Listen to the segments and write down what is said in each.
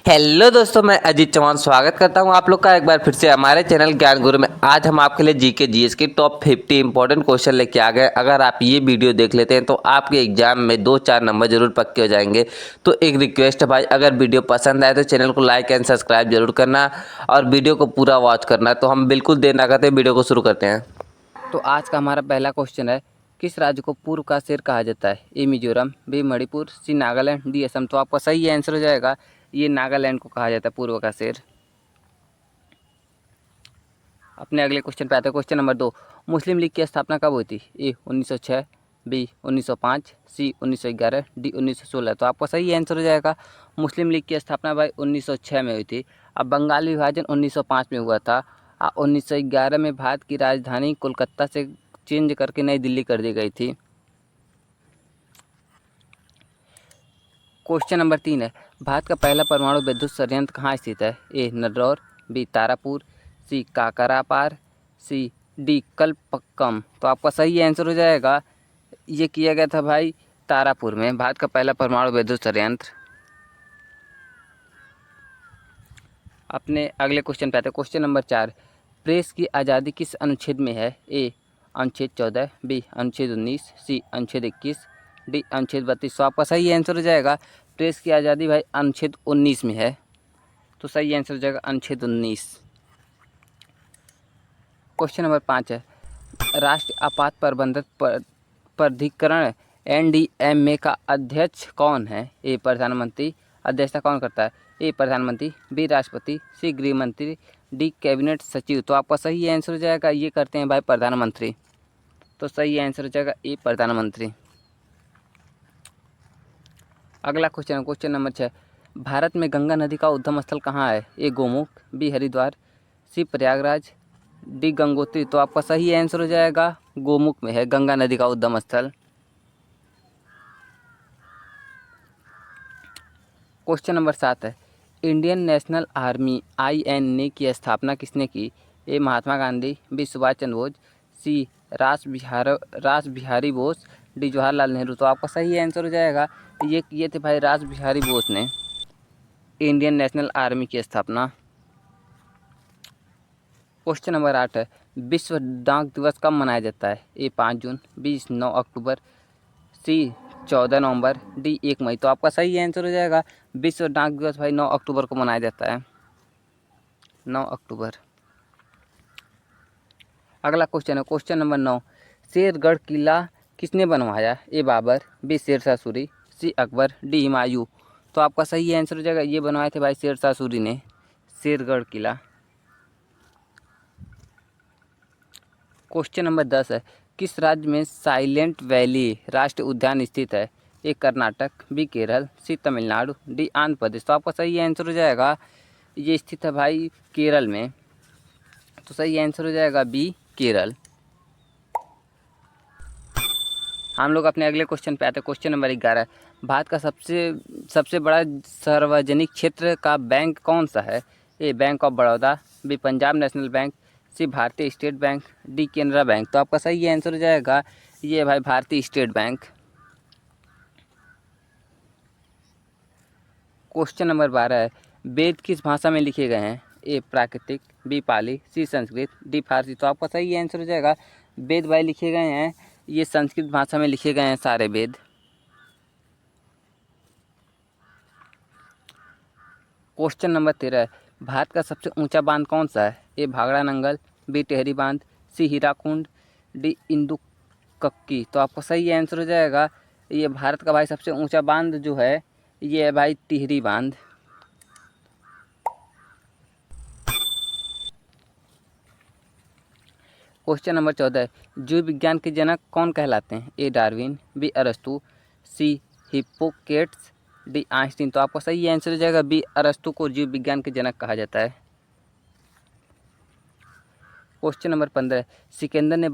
Hello दोस्तों, मैं अजीत चौहान स्वागत करता हूं आप लोग का एक बार फिर से हमारे चैनल ज्ञान गुरु में। आज हम आपके लिए जीके जीएस की टॉप 50 इंपॉर्टेंट क्वेश्चन लेके आ गए। अगर आप ये वीडियो देख लेते हैं तो आपके एग्जाम में 2-4 नंबर जरूर पक्के हो जाएंगे। तो एक रिक्वेस्ट है भाई, अगर वीडियो पसंद आए तो चैनल को लाइक एंड सब्सक्राइब जरूर करना और वीडियो को पूरा वॉच करना। तो हम बिल्कुल देर ना करते वीडियो को शुरू करते हैं। तो आज का हमारा पहला क्वेश्चन है, किस राज्य को पूर्व का सिर कहा जाता है? ए मिजोरम, बी मणिपुर, सी नागालैंड, डी असम। तो आपका सही आंसर हो जाएगा, ये नागालैंड को कहा जाता है पूर्व का सिर। अपने अगले क्वेश्चन पे आते हैं। क्वेश्चन नंबर 2, मुस्लिम लीग की स्थापना कब हुई थी? ए 1906, बी 1905, सी 1911, डी 1916। तो आपका सही आंसर हो जाएगा, मुस्लिम लीग की स्थापना भाई 1906 में हुई थी। अब बंगाल विभाजन 1905 में हुआ था। 1911 में भारत की राजधानी कोलकाता से चेंज करके नई दिल्ली कर दी गई थी। क्वेश्चन नंबर 3 है, भारत का पहला परमाणु विद्युत संयंत्र कहाँ स्थित है? ए नरौर, बी तारापुर, सी काकरापार, सी डी कलपक्कम। तो आपका सही आंसर हो जाएगा, ये किया गया था भाई तारापुर में, भारत का पहला परमाणु विद्युत संयंत्र। अपने अगले क्वेश्चन पे आते हैं। क्वेश्चन नंबर 4, प्रेस की आज़ादी किस अनुच्छेद में है? ए अनुच्छेद 14, बी अनुच्छेद 19, सी अनुच्छेद 21, डी अनुच्छेद 32। तो आपका सही आंसर हो जाएगा, प्रेस की आज़ादी भाई अनुच्छेद 19 में है। तो सही आंसर हो जाएगा अनुच्छेद 19। क्वेश्चन नंबर 5 है, राष्ट्रीय आपात प्रबंधन प्राधिकरण NDMA का अध्यक्ष कौन है? ए प्रधानमंत्री। अध्यक्षता कौन करता है? ए प्रधानमंत्री, बी राष्ट्रपति, सी गृह मंत्री, डी कैबिनेट सचिव। तो आपका सही आंसर हो जाएगा, ये करते हैं भाई प्रधानमंत्री। तो सही आंसर हो जाएगा ए प्रधानमंत्री। अगला क्वेश्चन, क्वेश्चन नंबर 6, भारत में गंगा नदी का उद्गम स्थल कहाँ है? ए गोमुख, बी हरिद्वार, सी प्रयागराज, डी गंगोत्री। तो आपका सही आंसर हो जाएगा, गोमुख में है गंगा नदी का उद्गम स्थल। क्वेश्चन नंबर 7 है, इंडियन नेशनल आर्मी INA की स्थापना किसने की? ए महात्मा गांधी, बी सुभाष चंद्र बोस, सी रास बिहारी बोस, डी जवाहरलाल नेहरू। तो आपका सही आंसर हो जाएगा, ये किए थे भाई रास बिहारी बोस ने इंडियन नेशनल आर्मी की स्थापना। क्वेश्चन नंबर 8 है, विश्व डाक दिवस कब मनाया जाता है? ए 5 जून, बी 9 अक्टूबर, सी 14 नवंबर, डी 1 मई। तो आपका सही आंसर हो जाएगा, विश्व डाक दिवस भाई 9 अक्टूबर को मनाया जाता है, 9 अक्टूबर। अगला क्वेश्चन है, क्वेश्चन नंबर 9, शेरगढ़ किला किसने बनवाया? ए बाबर, बी शेरशाह सूरी, सी अकबर, डी हुमायूं। तो आपका सही आंसर हो जाएगा, ये बनवाए थे भाई शेरशाह सूरी ने शेरगढ़ किला। क्वेश्चन नंबर 10 है, किस राज्य में साइलेंट वैली राष्ट्रीय उद्यान स्थित है? ए कर्नाटक, बी केरल, सी तमिलनाडु, डी आंध्र प्रदेश। तो आपका सही आंसर हो जाएगा, ये स्थित है भाई केरल में। तो सही आंसर हो जाएगा बी केरल। हम लोग अपने अगले क्वेश्चन पे आते हैं। क्वेश्चन नंबर 11, भारत का सबसे बड़ा सार्वजनिक क्षेत्र का बैंक कौन सा है? A bank of Baroda, B Punjab national bank, C Bharatiya state bank, D Canara bank. तो आपका सही आंसर हो जाएगा, ये भाई भारतीय स्टेट बैंक। क्वेश्चन नंबर 12 है, वेद किस भाषा में लिखे गए हैं? ए प्राकृतिक, बी पाली, सी संस्कृत, डी फारसी। तो आपका सही आंसर हो जाएगा, वेद भाई लिखे गए हैं ये संस्कृत भाषा में लिखे गए हैं सारे वेद। क्वेश्चन नंबर 13 है, भारत का सबसे ऊंचा बांध कौन सा है? ए भाखड़ा नंगल, बी टेहरी बांध, सी हीराकुंड, डी इंदुकक्की। तो आपका सही आंसर हो जाएगा, ये भारत का भाई सबसे ऊंचा बांध जो है ये है भाई टिहरी बांध। क्वेश्चन नंबर 14 है, जीव विज्ञान के जनक कौन कहलाते हैं? ए डार्विन, बी अरस्तु, सी हिप्पोक्रेट्स, डी आइंस्टीन। तो आपका सही आंसर हो जाएगा, बी अरस्तु को जीव विज्ञान के जनक कहा जाता है। क्वेश्चन नंबर 15, सिकंदर ने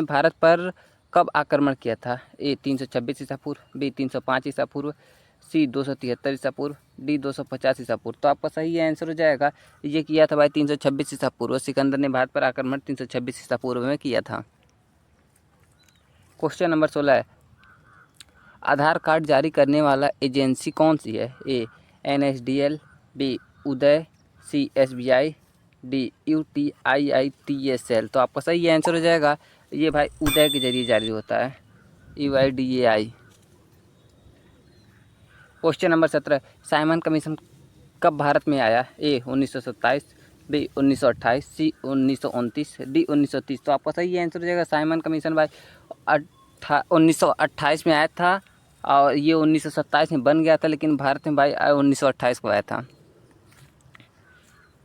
भारत पर कब आक्रमण किया था? ए 326 ईसा पूर्व, बी 305 ईसा पूर्व, सी 273 ईसा पूर्व, डी 250 ईसा पूर्व। तो आपका सही आंसर हो जाएगा, ये किया था भाई 326 ईसा पूर्व। सिकंदर ने भारत पर आक्रमण 326 ईसा पूर्व में किया था। क्वेश्चन नंबर 16 है, आधार कार्ड जारी करने वाला एजेंसी कौन सी है? ए NSDL, बी उदय, सी SBI, डी UTIITSL। तो आपका सही आंसर हो जाएगा ये भाई उदय के जरिए जारी होता है, UIDAI। Question number 17, Simon commission कब भारत में आया? ए 1927, बी 1928, सी 1929, डी 1930। तो आपका सही आंसर हो जाएगा साइमन कमीशन भाई 1928 में आया था और ये 1927 में बन गया था, लेकिन भारत में भाई 1928 को आया था।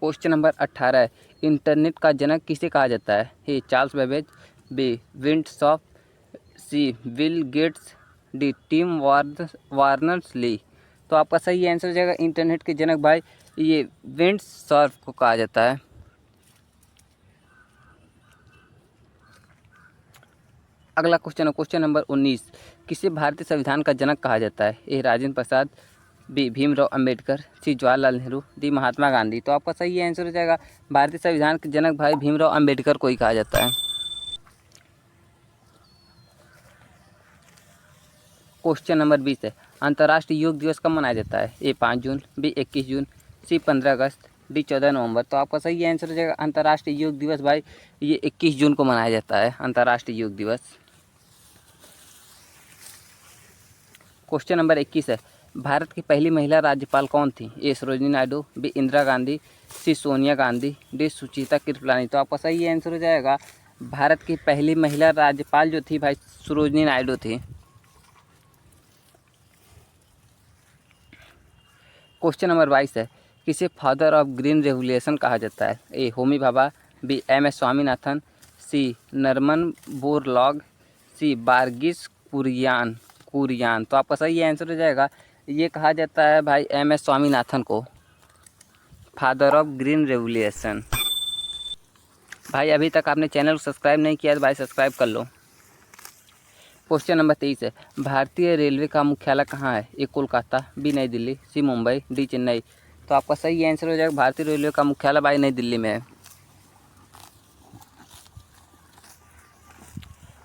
क्वेश्चन नंबर 18 है, इंटरनेट का जनक किसे कहा जाता है? ए चार्ल्स बेबेज, बी विंडसॉफ, C Bill Gates, D Tim Berners Lee. तो आपका सही आंसर हो जाएगा इंटरनेट के जनक भाई ये विंडसॉफ को कहा जाता है। अगला क्वेश्चन है क्वेश्चन नंबर 19, किसे भारतीय संविधान का जनक कहा जाता है? ए राजेंद्र प्रसाद, बी भीमराव अंबेडकर, सी जवाहरलाल नेहरू, डी महात्मा गांधी। तो आपका सही आंसर हो जाएगा भारतीय संविधान के जनक भाई भीमराव अंबेडकर को ही कहा जाता है। क्वेश्चन नंबर 20 है, अंतर्राष्ट्रीय योग दिवस कब मनाया जाता है? ए 5 जून, बी 21 जून, सी 15 अगस्त, डी 14 नवंबर। तो आपका सही आंसर हो जाएगा अंतर्राष्ट्रीय योग दिवस भाई ये 21 जून को मनाया जाता है अंतर्राष्ट्रीय योग दिवस। क्वेश्चन नंबर 21 है, भारत की पहली महिला राज्यपाल कौन थी? ए सरोजिनी नायडू, बी इंदिरा गांधी, सी सोनिया गांधी, डी सुचिता कृपलानी। तो आपका सही आंसर हो जाएगा भारत की पहली महिला राज्यपाल जो थी भाई सरोजिनी नायडू थी। क्वेश्चन नंबर 22 है, किसे फादर ऑफ ग्रीन रेवोल्यूशन कहा जाता है? ए होमी भाभा, बी MS स्वामीनाथन, सी नरमन बोरलॉग, सी बारगिस कुरियान। तो आपका सही आंसर हो जाएगा ये कहा जाता है भाई MS स्वामीनाथन को फादर ऑफ ग्रीन रेवोल्यूशन। भाई अभी तक आपने चैनल को सब्सक्राइब नहीं किया तो भाई सब्सक्राइब कर लो। क्वेश्चन नंबर 23 है, भारतीय रेलवे का मुख्यालय कहाँ है? ए कोलकाता, बी नई दिल्ली, सी मुंबई, डी चेन्नई। तो आपका सही आंसर हो जाएगा भारतीय रेलवे का मुख्यालय भाई नई दिल्ली में है।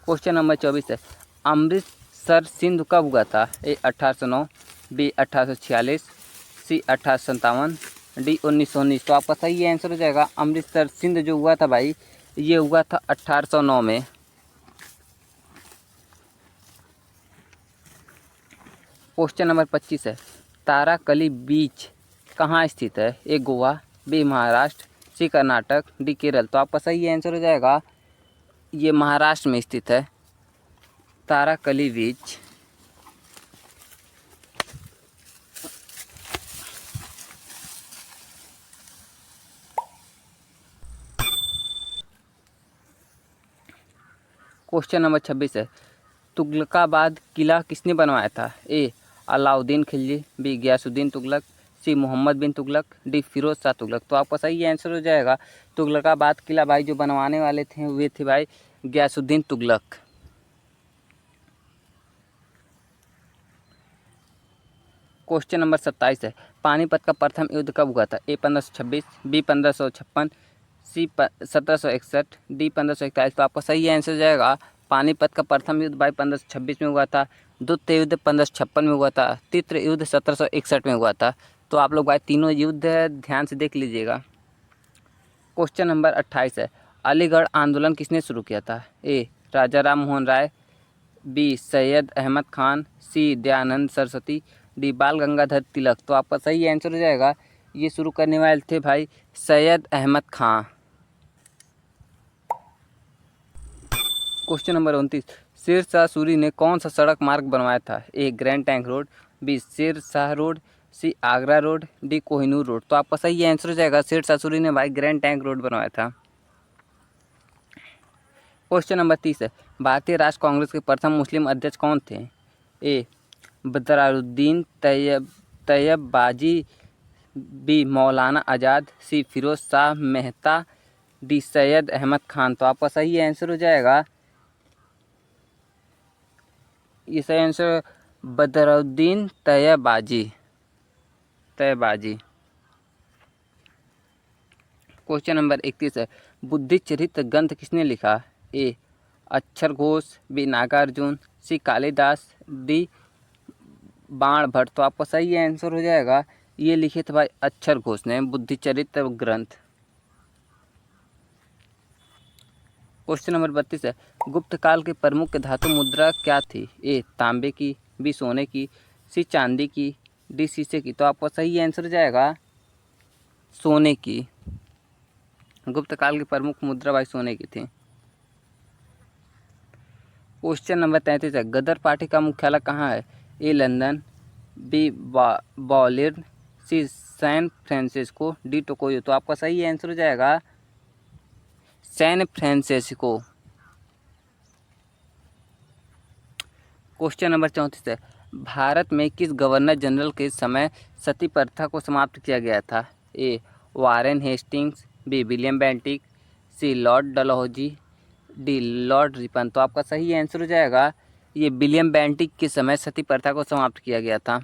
क्वेश्चन नंबर 24 है, अमृतसर सिंधु कब हुआ था? ए 1809, बी 1846, सी 1857, डी 1919। तो आपका सही आंसर हो जाएगा अमृतसर सिंध जो हुआ था भाई ये हुआ था 1809 में। क्वेश्चन नंबर 25 है, ताराकली बीच कहाँ स्थित है? ए गोवा, बी महाराष्ट्र, सी कर्नाटक, डी केरल। तो आपका सही आंसर हो जाएगा ये महाराष्ट्र में स्थित है ताराकली बीच। क्वेश्चन नंबर 26 है, तुगलकाबाद किला किसने बनवाया था? ए अलाउद्दीन खिलजी, बी गयासुद्दीन तुगलक, सी मोहम्मद बिन तुगलक, डी फिरोज शाह तुगलक। तो आपका सही आंसर हो जाएगा तुगलकाबाद किला भाई जो बनवाने वाले थे वे थे भाई गयासुद्दीन तुगलक। क्वेश्चन नंबर 27 है, पानीपत का प्रथम युद्ध कब हुआ था? ए 1526, बी 1556, सी 1761, डी 1541। तो आपका सही आंसर हो जाएगा पानीपत का प्रथम युद्ध भाई 1526 में हुआ था, द्वितीय युद्ध 1556 में हुआ था, तृतीय युद्ध 1761 में हुआ था। तो आप लोग भाई तीनों युद्ध ध्यान से देख लीजिएगा। क्वेश्चन नंबर 28 है, अलीगढ़ आंदोलन किसने शुरू किया था? ए राजा राम मोहन राय, बी सैयद अहमद खान, सी दयानंद सरस्वती, डी बाल गंगाधर तिलक। तो आपका सही आंसर हो जाएगा ये शुरू करने वाले थे भाई सैयद अहमद खान। क्वेश्चन नंबर 29, शेर शाह सूरी ने कौन सा सड़क मार्ग बनवाया था? A grand trunk road, B Sher Shah road, C Agra road, D Kohinoor road. तो आपका सही आंसर हो जाएगा शेर शाह सूरी ने भाई ग्रैंड टैंक रोड बनवाया था। क्वेश्चन नंबर 30 है, भारतीय राष्ट्र कांग्रेस के प्रथम मुस्लिम अध्यक्ष कौन थे? ए बदरुद्दीन तैयब बाजी, बी मौलाना आज़ाद, सी फिरोज शाह मेहता, डी सैयद अहमद खान। तो आपका सही आंसर हो जाएगा ये सही आंसर बदरुद्दीन तैयबाजी। क्वेश्चन नंबर 31 है, बुद्धि चरित्र ग्रंथ किसने लिखा? ए अक्षर घोष, बी नागार्जुन, सी कालिदास, डी बाण भट्ट। तो आपका सही आंसर हो जाएगा, ये लिखे थे भाई अक्षर घोष ने बुद्धिचरित्र ग्रंथ। क्वेश्चन नंबर 32 है, गुप्त काल की प्रमुख धातु मुद्रा क्या थी? ए तांबे की, बी सोने की, सी चांदी की, डी शीशे की। तो आपका सही आंसर हो जाएगा सोने की। गुप्त काल की प्रमुख मुद्रा भाई सोने की थी। क्वेश्चन नंबर 33 है, गदर पार्टी का मुख्यालय कहाँ है? ए लंदन, बी बर्लिन, सी सैन फ्रांसिस्को, डी टोक्यो। तो आपका सही आंसर हो जाएगा सैन फ्रांसिस्को। क्वेश्चन नंबर 34 है, भारत में किस गवर्नर जनरल के समय सती प्रथा को समाप्त किया गया था? A Warren Hastings, B William Bentinck, C Lord Dalhousie, D Lord Ripon. तो आपका सही आंसर हो जाएगा ये विलियम बेंटिक के समय सती प्रथा को समाप्त किया गया था।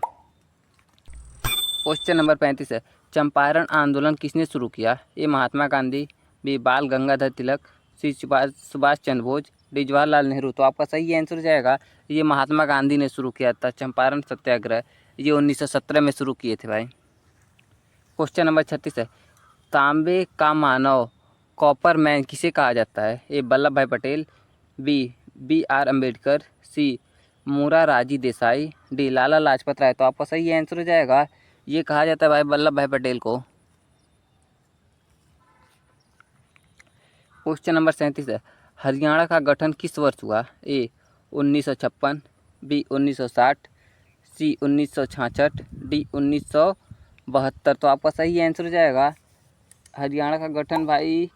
क्वेश्चन नंबर 35 है, चंपारण आंदोलन किसने शुरू किया? ए महात्मा गांधी, बी बाल गंगाधर तिलक, सी सुभाष चंद्र बोस, डी जवाहरलाल नेहरू। तो आपका सही आंसर हो जाएगा ये महात्मा गांधी ने शुरू किया था चंपारण सत्याग्रह, ये 1917 में शुरू किए थे भाई। क्वेश्चन नंबर 36 है, तांबे का मानव कॉपर मैन किसे कहा जाता है? A Vallabh Bhai Patel, B R Ambedkar, C Morarji Desai, D Lala Lajpat Rai. तो आपका सही आंसर हो जाएगा ये कहा जाता है भाई वल्लभ भाई पटेल को। क्वेश्चन नंबर 37 है, हरियाणा का गठन किस वर्ष हुआ? ए 1956, बी 1960, सी 1966, डी 1972। तो आपका सही आंसर हो जाएगा हरियाणा का गठन भाई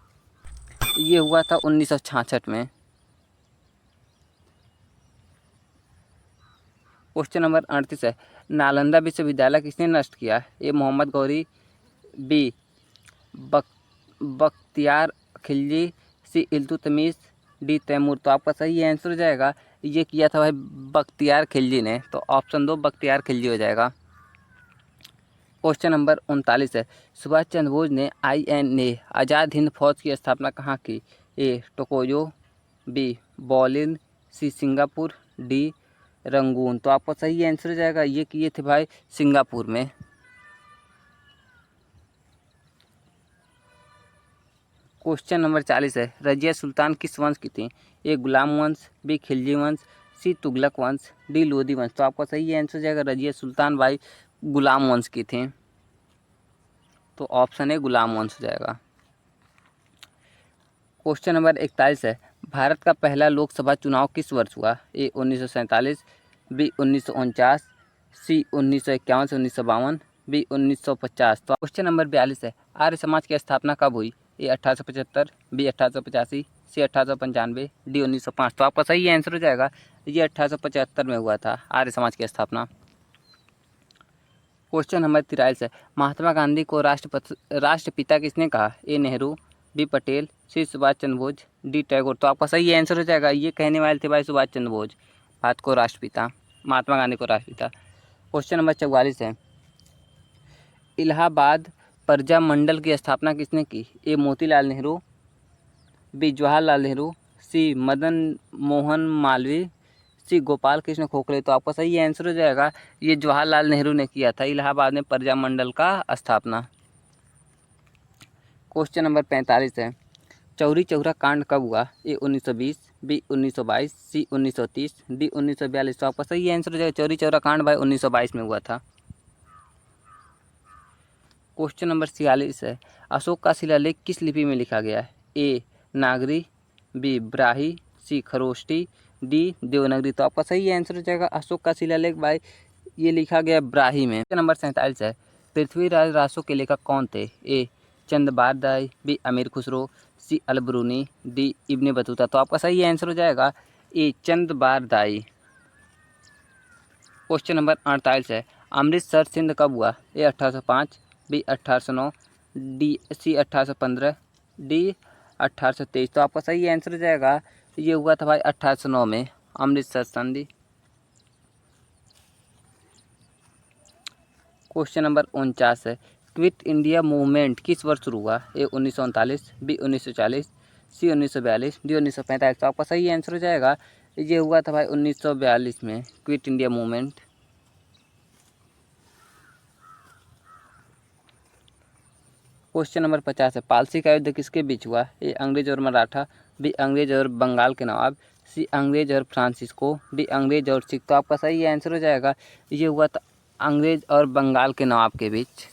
ये हुआ था 1966 में। क्वेश्चन नंबर 38 है, नालंदा विश्वविद्यालय किसने नष्ट किया? ए मोहम्मद गौरी, बी बख्तियार खिलजी, सी इल्तुतमिश, डी तैमूर। तो आपका सही आंसर हो जाएगा ये किया था भाई बख्तियार खिलजी ने। तो ऑप्शन 2 बख्तियार खिलजी हो जाएगा। क्वेश्चन नंबर 39 है, सुभाष चंद्र बोस ने INA आज़ाद हिंद फौज की स्थापना कहाँ की? A Tokyo, B Berlin, C Singapore, D Rangoon. तो आपका सही आंसर हो जाएगा ये किए थे भाई सिंगापुर में। क्वेश्चन नंबर 40 है, रजिया सुल्तान किस वंश की थी? ए गुलाम वंश, बी खिलजी वंश, सी तुगलक वंश, डी लोधी वंश। तो आपका सही आंसर हो जाएगा रजिया सुल्तान भाई गुलाम वंश की थी। तो ऑप्शन ए गुलाम वंश हो जाएगा। क्वेश्चन नंबर 41 है, भारत का पहला लोकसभा चुनाव किस वर्ष हुआ? ए 1947, बी 1949, सी 1951 से 1952, बी 1950। तो क्वेश्चन नंबर 42 है, आर्य समाज की स्थापना कब हुई? ए 1875, बी 1885, सी 1895, डी 1905। तो आपका सही आंसर हो जाएगा ये 1875 में हुआ था आर्य समाज की स्थापना। क्वेश्चन नंबर 43 है, महात्मा गांधी को राष्ट्रपिता किसने कहा? ए नेहरू, बी पटेल, सी सुभाष चंद्र बोस, डी टैगोर। तो आपका सही आंसर हो जाएगा ये कहने वाले थे भाई सुभाष चंद्र बोस भारत को राष्ट्रपिता, महात्मा गांधी को राष्ट्रपिता। क्वेश्चन नंबर 44 है, इलाहाबाद प्रजा मंडल की स्थापना किसने की? ए मोतीलाल नेहरू, बी जवाहरलाल नेहरू, सी मदन मोहन मालवीय, सी गोपाल कृष्ण खोखले। तो आपका सही आंसर हो जाएगा ये जवाहरलाल नेहरू ने किया था इलाहाबाद में प्रजा मंडल का स्थापना। क्वेश्चन नंबर 45 है, चौरी चौरा कांड कब हुआ? ए 1920, बी 1922, सी 1930, डी 1942। तो आपका सही आंसर हो जाएगा चौरी चौरा कांड भाई 1922 में हुआ था। क्वेश्चन नंबर 46 है, अशोक का शिलालेख किस लिपि में लिखा गया है? ए नागरी, बी ब्राही, सी खरोष्टी, डी देवनागरी। तो आपका सही आंसर हो जाएगा अशोक का शिलालेख भाई ये लिखा गया ब्राही में। क्वेश्चन नंबर 47 है, पृथ्वीराज रासो के लेखक कौन थे? ए चंद बारदाई, बी अमीर खुसरो, सी अलबरूनी, डी इब्ने बतूता। तो आपका सही आंसर हो जाएगा ए चंद बारदाई। क्वेश्चन नंबर 48 है, अमृतसर सिंध कब हुआ? ए 1805, बी 1809, डी सी 1815, डी 1823। तो आपका सही आंसर हो जाएगा ये हुआ था भाई 1809 में अमृतसर संधि। क्वेश्चन नंबर 49 है, क्विट इंडिया मूवमेंट किस वर्ष शुरू हुआ? ए 1939, बी 1940, सी 1942, डी 1945। तो आपका सही आंसर हो जाएगा ये हुआ था भाई 1942 में quit India movement. Question number 50 है, पालसी का युद्ध किसके बीच हुआ? ए अंग्रेज और मराठा, बी अंग्रेज और बंगाल के नवाब, सी अंग्रेज और फ्रांसिस्को, डी अंग्रेज और सिख। तो आपका सही आंसर हो जाएगा, ये हुआ था अंग्रेज और बंगाल के नवाब के बीच।